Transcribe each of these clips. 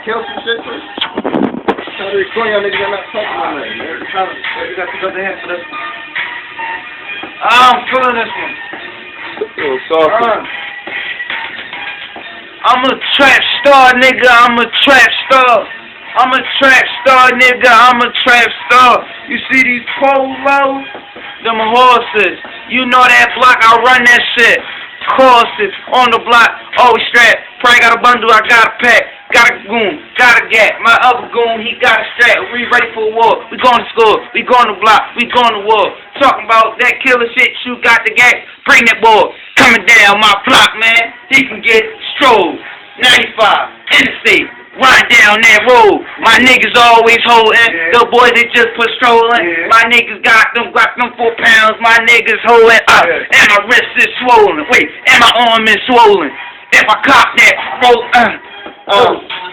kill some shit too? Try to record y'all niggas, I'm not talking about nothing, man. You got to go to hand for this. I'm feeling this one. I'm a trap star, nigga. I'm a trap star. I'm a trap star, nigga. I'm a trap star. You see these polos? Them horses. You know that block, I run that shit. Courses on the block, always strapped. Probably got a bundle, I got a pack. Got a goon, got a gap. My other goon, he got a strap. We ready for war. We going to school. We going to block. We going to war. Talking about that killer shit, you got the gap. Bring that boy coming down my block, man. He can get strolled. 95, interstate. Run down that road. My niggas always holding. The boys they just put strolling. My niggas got them 4 pounds. My niggas holding up. And my wrist is swollen. Wait, and my arm is swollen. If I cop that roll,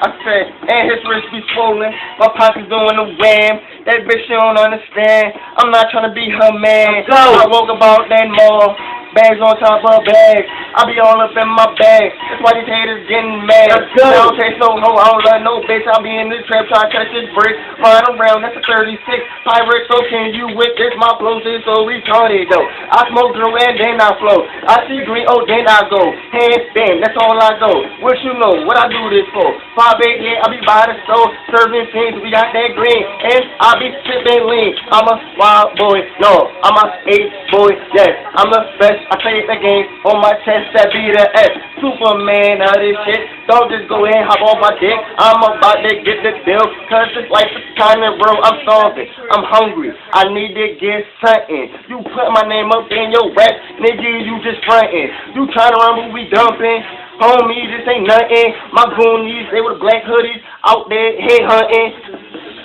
I said, and his wrist be swollen. My pocket's doing the wham. That bitch she don't understand. I'm not trying to be her man. I woke about that mall. Bags on top of bags. I be all up in my bag. That's why these haters getting mad. I don't taste no hoe, I don't love no bitch. I be in the trap trying to catch this brick. Flying around, that's a 36. Pirate, so can you with this? My flow is so retarded though. I smoke through and then I flow. I see green, oh then I go. Hands bam, that's all I go. What you know, what I do this for? 5'8", yeah, I be by the stove. Serving things, we got that green. And I be sipping lean. I'm a wild boy, no. I'm a 8 boy, yes. I'm the best. I play the game on my chest, that be the S. Superman of this shit. Don't just go ahead and hop on my dick. I'm about to get the deal. Cause this life is kinda bro. I'm starving. I'm hungry. I need to get something. You put my name up in your rap, nigga, you just frontin'. You tryna run, but we dumping. Homie, this ain't nothing. My goonies, they with black hoodies out there head hunting.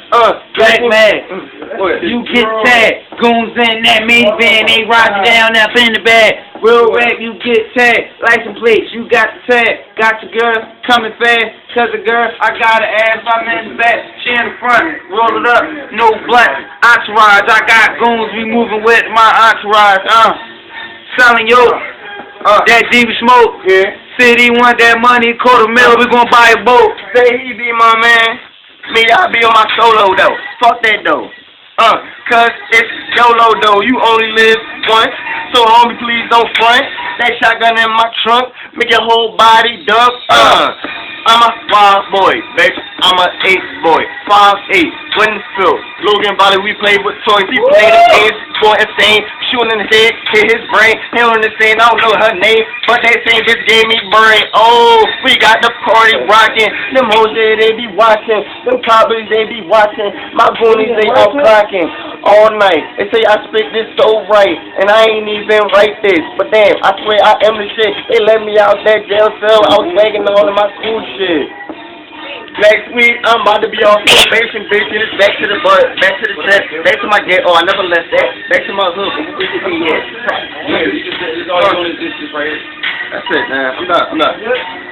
Black man, you get tagged. Goons in that minivan, they ride down up in the bag. Real rap, you get tagged. License plates, you got the tag. Got your girl coming fast. Cause the girl, I got her ass, I'm in the back. She in the front, roll it up, no blunt. Entourage, I got goons, we moving with my entourage. Selling yo, that deep smoke. City want that money, $250,000, we gon' buy a boat. Say he be my man. Me, I be on my solo though. Fuck that though. Cause it's YOLO though. You only live once. So homie, please don't front. That shotgun in my trunk, make your whole body dump. I'm a wild boy, bitch. I'm a 8 boy. 5'8", Winfield. Logan Valley, we play with toys. He play the games, going insane. Shooting in the head, hit his brain. He don't understand, I don't know her name. But that thing just gave me brain. Oh, we got the party rocking. Them hoes there, they be watching. Them coppers, they be watching. My goonies, they out clocking all night. They say I spit this so right, and I ain't even write this. But damn, I swear I am the shit. They let me out that jail cell. I was swagging all of my school shit. Next week, I'm about to be off probation, bitch. It's back to the butt, back to the chest, back to my get. Oh, I never left that. Back to my hood. Yeah, all you doing is this right here. That's it, man. I'm not.